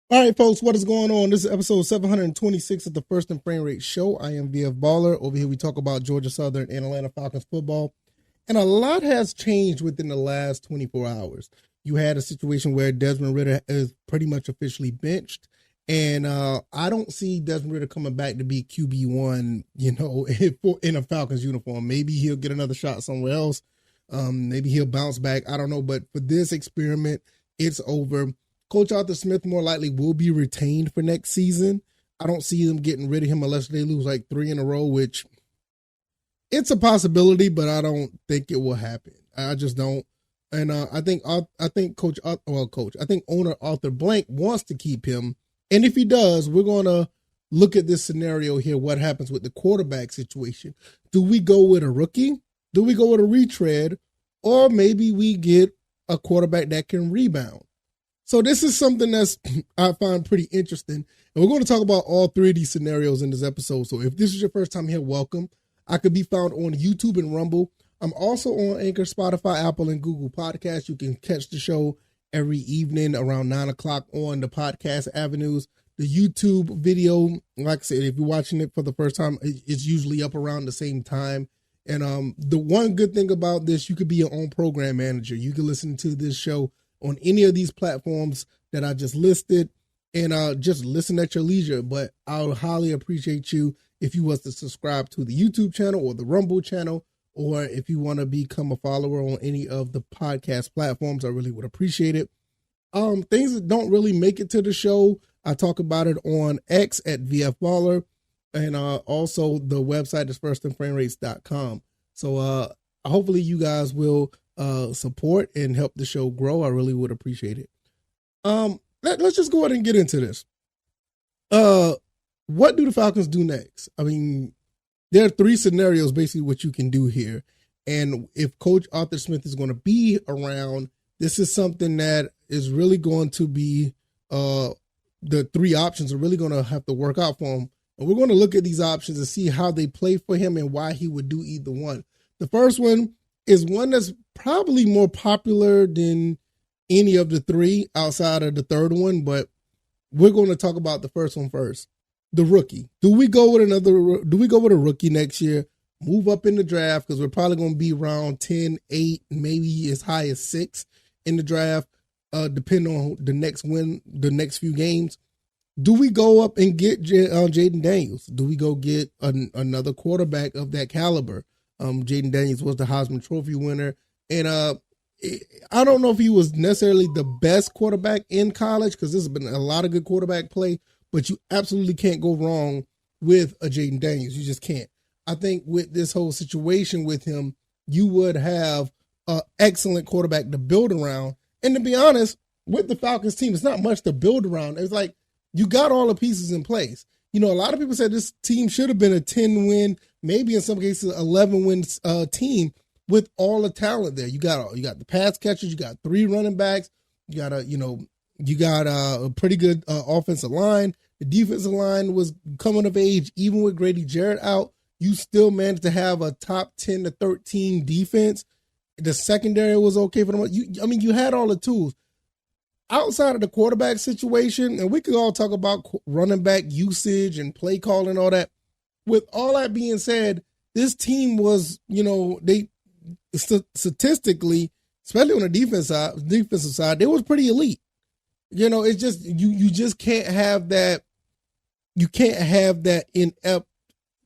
All right, folks, what is going on? This is episode 726 of the First and Frame Rate Show. I am VF Baller. Over here, we talk about Georgia Southern and Atlanta Falcons football. And a lot has changed within the last 24 hours. You had a situation where Desmond Ridder is pretty much officially benched. And I don't see Desmond Ridder coming back to be QB1, in a Falcons uniform. Maybe he'll get another shot somewhere else. Maybe he'll bounce back. I don't know. But for this experiment, it's over. Coach Arthur Smith more likely will be retained for next season. I don't see them getting rid of him unless they lose like 3 in a row, which it's a possibility, but I don't think it will happen. I just don't. And I think owner Arthur Blank wants to keep him. And if he does, we're going to look at this scenario here. What happens with the quarterback situation? Do we go with a rookie? Do we go with a retread? Or maybe we get a quarterback that can rebound? So this is something that's I find pretty interesting. And we're going to talk about all 3 of these scenarios in this episode. So if this is your first time here, welcome. I could be found on YouTube and Rumble. I'm also on Anchor, Spotify, Apple, and Google Podcasts. You can catch the show every evening around 9 o'clock on the podcast avenues. The YouTube video, like I said, if you're watching it for the first time, it's usually up around the same time. And the one good thing about this, you could be your own program manager. You can listen to this show on any of these platforms that I just listed and just listen at your leisure. But I would highly appreciate you if you was to subscribe to the YouTube channel or the Rumble channel, or if you want to become a follower on any of the podcast platforms. I really would appreciate it. Things that don't really make it to the show, I talk about it on X at VF Baller, and also the website is firstandframerates.com. So hopefully you guys will support and help the show grow. I really would appreciate it. Let's just go ahead and get into this. What do the Falcons do next? I mean, there are 3 scenarios basically what you can do here. And if Coach Arthur Smith is going to be around, this is something that is really going to be the 3 options are really going to have to work out for him. And we're going to look at these options and see how they play for him and why he would do either one. The first one is one that's probably more popular than any of the 3 outside of the third one, but we're going to talk about the first one first. The rookie. Do we go with a rookie next year? Move up in the draft because we're probably going to be around 10, 8, maybe as high as 6 in the draft, depending on the next few games. Do we go up and get Jaden Daniels? Do we go get another quarterback of that caliber? Jaden Daniels was the Heisman Trophy winner. And I don't know if he was necessarily the best quarterback in college because there's been a lot of good quarterback play, but you absolutely can't go wrong with a Jaden Daniels. You just can't. I think with this whole situation with him, you would have an excellent quarterback to build around. And to be honest, with the Falcons team, it's not much to build around. It's like you got all the pieces in place. A lot of people said this team should have been a 10-win, maybe in some cases 11-win team with all the talent there. You got the pass catchers, you got 3 running backs, you got a pretty good offensive line. The defensive line was coming of age, even with Grady Jarrett out. You still managed to have a top 10 to 13 defense. The secondary was okay for them. You had all the tools. Outside of the quarterback situation, and we could all talk about running back usage and play calling and all that. With all that being said, this team was, they statistically, especially on the defensive side, they was pretty elite. It's just you just can't have that. You can't have that inept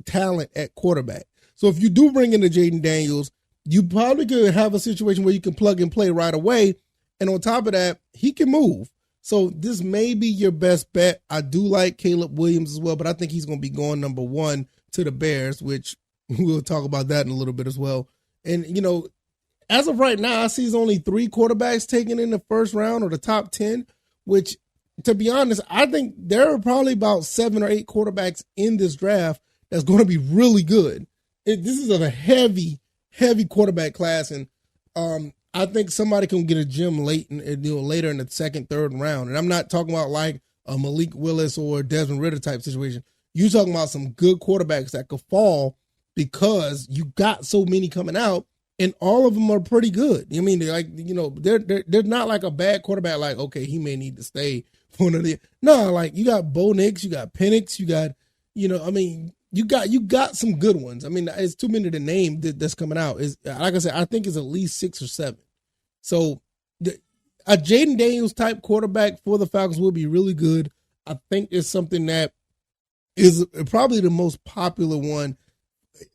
talent at quarterback. So if you do bring in the Jaden Daniels, you probably could have a situation where you can plug and play right away. And on top of that, he can move. So this may be your best bet. I do like Caleb Williams as well, but I think he's going to be going number 1 to the Bears, which we'll talk about that in a little bit as well. And, as of right now, I see there's only 3 quarterbacks taken in the first round or the top 10, which, to be honest, I think there are probably about 7 or 8 quarterbacks in this draft that's going to be really good. This is a heavy quarterback class, and I think somebody can get a gem later in the second, third round. And I'm not talking about like a Malik Willis or Desmond Ridder type situation. You're talking about some good quarterbacks that could fall because you got so many coming out, and all of them are pretty good. They're not like a bad quarterback. Like, okay, he may need to stay No, like you got Bo Nix, you got Penix, you got, you got some good ones. I mean, it's too many to name that's coming out. Is like I said, I think it's at least 6 or 7. So a Jaden Daniels type quarterback for the Falcons will be really good. I think it's something that is probably the most popular one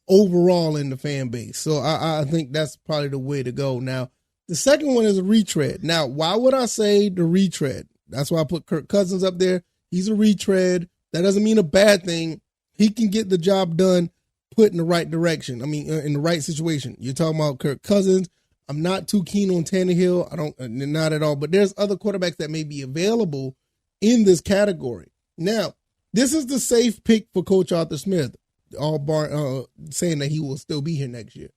overall in the fan base. So I think that's probably the way to go. Now, the second one is a retread. Now, why would I say the retread? That's why I put Kirk Cousins up there. He's a retread. That doesn't mean a bad thing. He can get the job done, put in the right direction. I mean, in the right situation. You're talking about Kirk Cousins. I'm not too keen on Tannehill. Not at all. But there's other quarterbacks that may be available in this category. Now, this is the safe pick for Coach Arthur Smith, saying that he will still be here next year.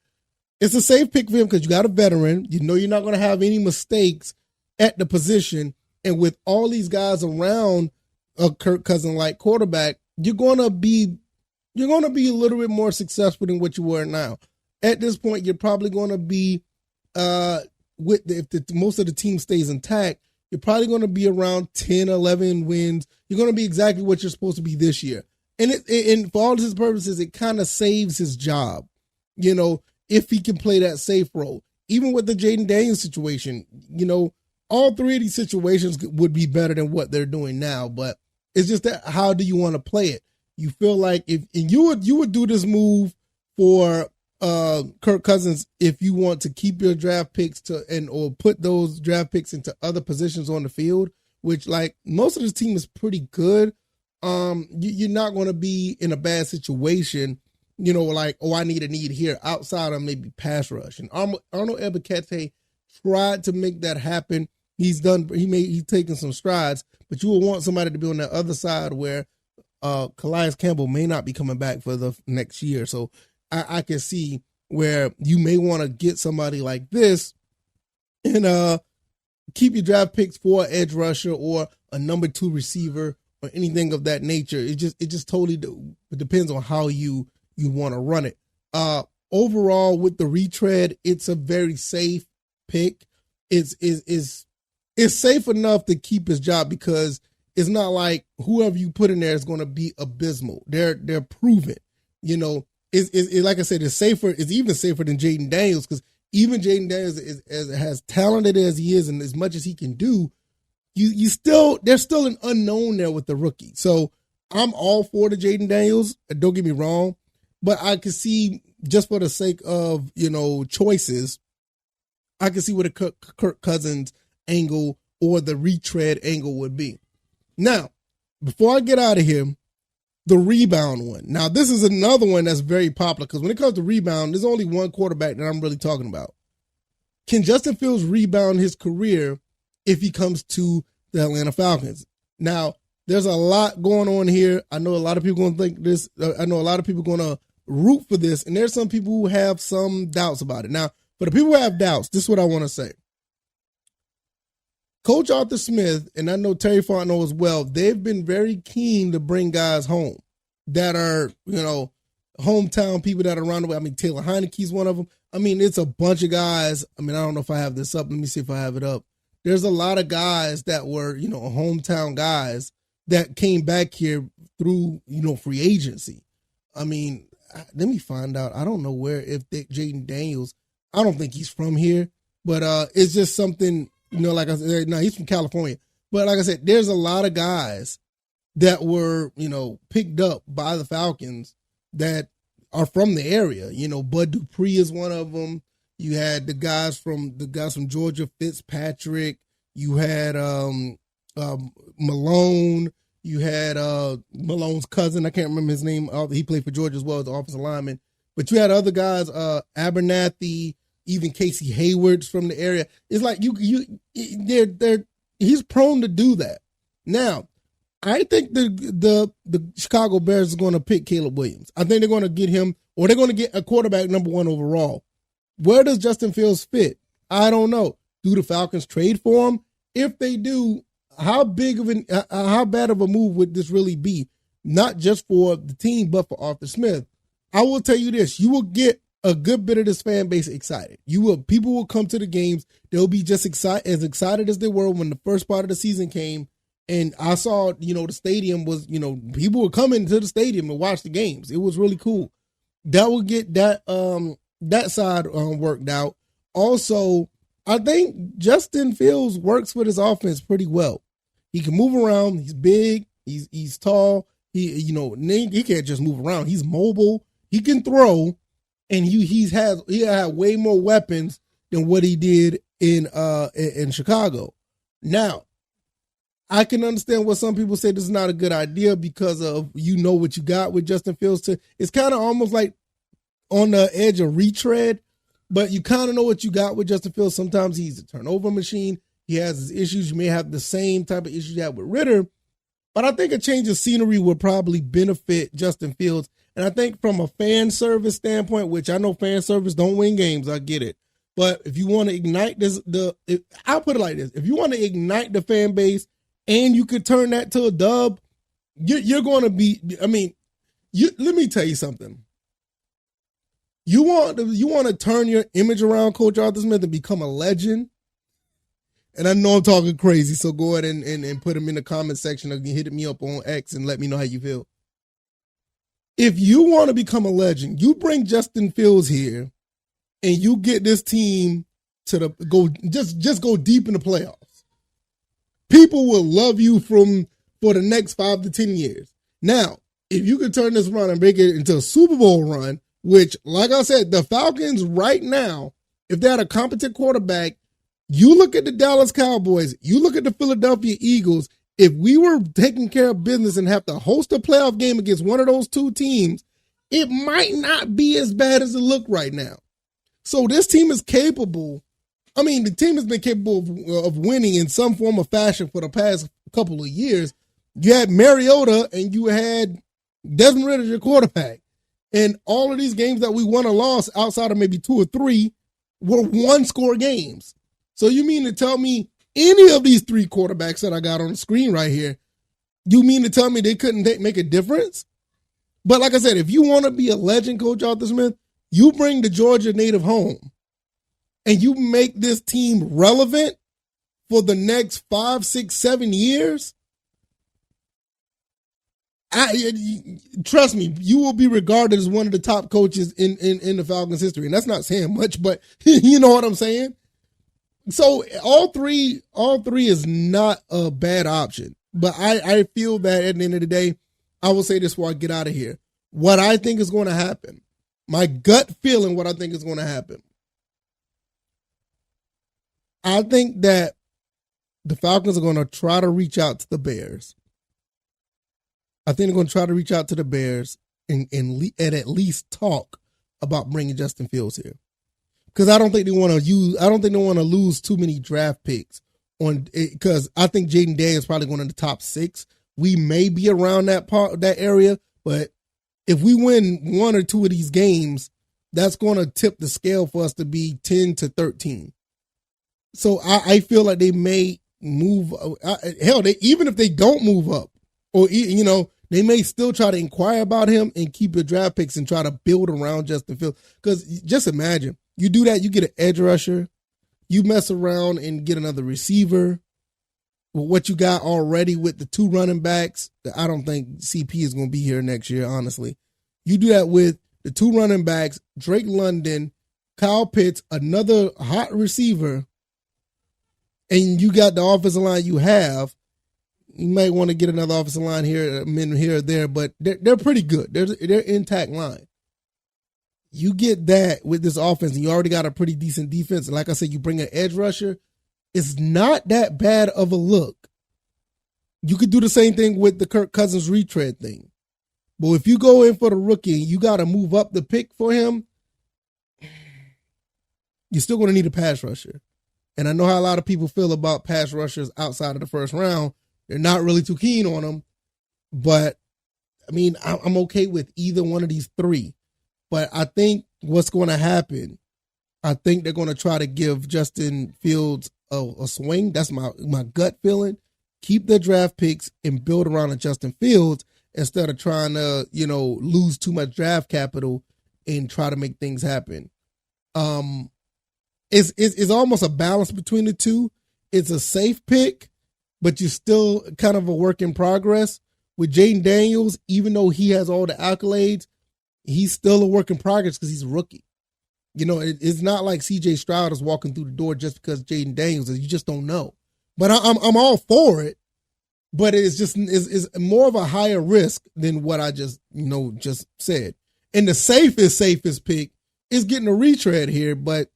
It's a safe pick for him because you got a veteran. You know you're not going to have any mistakes at the position. And with all these guys around a Kirk Cousins-like quarterback, you're going to be a little bit more successful than what you were now. At this point, you're probably going to be most of the team stays intact, you're probably going to be around 10, 11 wins. You're going to be exactly what you're supposed to be this year. And for all his purposes, it kind of saves his job, if he can play that safe role. Even with the Jaden Daniels situation, all three of these situations would be better than what they're doing now. But it's just that, how do you want to play it? You feel like you would do this move for Kirk Cousins if you want to keep your draft picks or put those draft picks into other positions on the field, which like most of this team is pretty good. You're not going to be in a bad situation, like, I need a need here outside of maybe pass rush. And Arnold Ebiketie tried to make that happen. He's taken some strides, but you will want somebody to be on the other side where Calais Campbell may not be coming back for the next year. So I can see where you may want to get somebody like this and keep your draft picks for an edge rusher or a number 2 receiver or anything of that nature. It just totally depends on how you want to run it. Overall, with the retread, it's a very safe pick. It's safe enough to keep his job because it's not like whoever you put in there is going to be abysmal. They're proven. It's like I said, it's safer. It's even safer than Jaden Daniels because even Jaden Daniels is as talented as he is and as much as he can do, there's still an unknown there with the rookie. So I'm all for the Jaden Daniels. Don't get me wrong, but I can see, just for the sake of choices, I can see what a Kirk Cousins angle or the retread angle would be. Now, before I get out of here, the rebound one. Now, this is another one that's very popular because when it comes to rebound, there's only one quarterback that I'm really talking about. Can Justin Fields rebound his career if he comes to the Atlanta Falcons? Now, there's a lot going on here. I know a lot of people going to think this. I know a lot of people going to root for this, and there's some people who have some doubts about it. Now, for the people who have doubts, this is what I want to say. Coach Arthur Smith, and I know Terry Fontenot as well, they've been very keen to bring guys home that are, hometown people that are around the way. I mean, Taylor Heineke's one of them. I mean, it's a bunch of guys. I mean, I don't know if I have this up. Let me see if I have it up. There's a lot of guys that were, hometown guys that came back here through, free agency. I mean, let me find out. I don't know if Jaden Daniels, I don't think he's from here, but it's just something, like I said, no, he's from California. But like I said, there's a lot of guys that were, picked up by the Falcons that are from the area. Bud Dupree is one of them. You had the guys from Georgia, Fitzpatrick. You had Malone. You had Malone's cousin. I can't remember his name. He played for Georgia as well as the offensive lineman. But you had other guys, Abernathy, even Casey Hayward's from the area. It's like he's prone to do that. Now, I think the Chicago Bears is going to pick Caleb Williams. I think they're going to get him, or they're going to get a quarterback number 1 overall. Where does Justin Fields fit? I don't know. Do the Falcons trade for him? If they do, how bad of a move would this really be? Not just for the team, but for Arthur Smith. I will tell you this: you will get a good bit of this fan base excited. People will come to the games. They'll be just as excited as they were when the first part of the season came, And I saw, the stadium was, people were coming to the stadium to watch the games. It was really cool. That will get that side worked out. Also, I think Justin Fields works with his offense pretty well. He can move around. He's big. He's tall. He can't just move around. He's mobile. He can throw, and he had way more weapons than what he did in Chicago. Now, I can understand what some people say this is not a good idea because of what you got with Justin Fields. It's kind of almost like on the edge of retread, but you kind of know what you got with Justin Fields. Sometimes he's a turnover machine. He has his issues. You may have the same type of issues you have with Ritter, but I think a change of scenery would probably benefit Justin Fields. And I think from a fan service standpoint, which I know fan service don't win games, I get it. But if you want to ignite I'll put it like this. If you want to ignite the fan base and you could turn that to a dub, you're going to be, let me tell you something. You want to turn your image around Coach Arthur Smith and become a legend. And I know I'm talking crazy, so go ahead and put them in the comment section or hit me up on X and let me know how you feel. If you want to become a legend, you bring Justin Fields here and you get this team to go deep in the playoffs. People will love you for the next 5 to 10 years. Now, if you could turn this run and make it into a Super Bowl run, which, like I said, the Falcons right now, if they had a competent quarterback, you look at the Dallas Cowboys, you look at the Philadelphia Eagles, if we were taking care of business and have to host a playoff game against one of those two teams, it might not be as bad as it looked right now. So this team is capable. I mean, the team has been capable of winning in some form or fashion for the past couple of years. You had Mariota and you had Desmond Ridder, your quarterback. And all of these games that we won or lost outside of maybe 2 or 3 were one-score games. So you mean to tell me any of these 3 quarterbacks that I got on the screen right here, you mean to tell me they couldn't make a difference? But like I said, if you want to be a legend, Coach Arthur Smith, you bring the Georgia native home and you make this team relevant for the next 5, 6, 7 years. Trust me, you will be regarded as one of the top coaches in the Falcons history. And that's not saying much, but you know what I'm saying? So all three is not a bad option. But I feel that at the end of the day, I will say this before I get out of here. What I think is going to happen, my gut feeling, what I think is going to happen. I think that the Falcons are going to try to reach out to the Bears. I think they're going to try to reach out to the Bears and at least talk about bringing Justin Fields here. Because I don't think they want to lose too many draft picks because I think Jaden Day is probably going to the top 6. We may be around that area, but if we win 1 or 2 of these games, that's going to tip the scale for us to be 10 to 13. So I feel like they may move. Even if they don't move up, or they may still try to inquire about him and keep the draft picks and try to build around Justin Fields. Because just imagine, you do that, you get an edge rusher, you mess around and get another receiver. With what you got already with the 2 running backs, I don't think CP is going to be here next year, honestly. You do that with the 2 running backs, Drake London, Kyle Pitts, another hot receiver, and you got the offensive line you have. You might want to get another offensive line here or there, but they're pretty good. They're intact line. You get that with this offense, and you already got a pretty decent defense. And like I said, you bring an edge rusher. It's not that bad of a look. You could do the same thing with the Kirk Cousins retread thing. But if you go in for the rookie, you got to move up the pick for him, you're still going to need a pass rusher. And I know how a lot of people feel about pass rushers outside of the first round. They're not really too keen on them. But, I mean, I'm okay with either one of these 3. But I think what's going to happen, I think they're going to try to give Justin Fields a swing. That's my gut feeling. Keep their draft picks and build around a Justin Fields instead of trying to, lose too much draft capital and try to make things happen. It's almost a balance between the two. It's a safe pick, but you're still kind of a work in progress. With Jaden Daniels, even though he has all the accolades, he's still a work in progress because he's a rookie. You know, it's not like C.J. Stroud is walking through the door just because Jaden Daniels is. You just don't know. But I'm all for it. But it's more of a higher risk than what I just said. And the safest pick is getting a retread here. But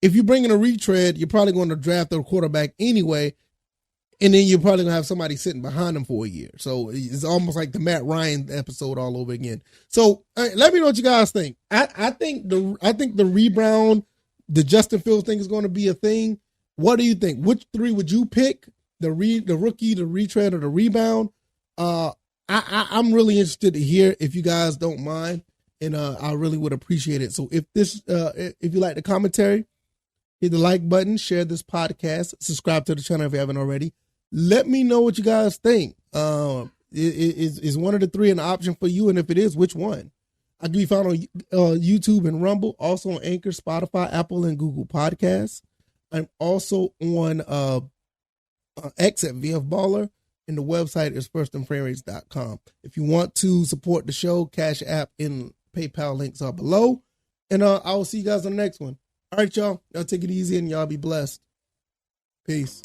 if you bring in a retread, you're probably going to draft a quarterback anyway. And then you're probably going to have somebody sitting behind him for a year. So it's almost like the Matt Ryan episode all over again. So let me know what you guys think. I think the rebound, the Justin Fields thing is going to be a thing. What do you think? Which three would you pick? The rookie, the retread, or the rebound? I'm really interested to hear if you guys don't mind. And I really would appreciate it. So if you like the commentary, hit the like button, share this podcast, subscribe to the channel if you haven't already. Let me know what you guys think. Is one of the three an option for you? And if it is, which one? I can be found on YouTube and Rumble, also on Anchor, Spotify, Apple, and Google Podcasts. I'm also on X at VF Baller, and the website is firstandframerates.com. If you want to support the show, CashApp and PayPal links are below. And I will see you guys on the next one. All right, y'all. Y'all take it easy and y'all be blessed. Peace.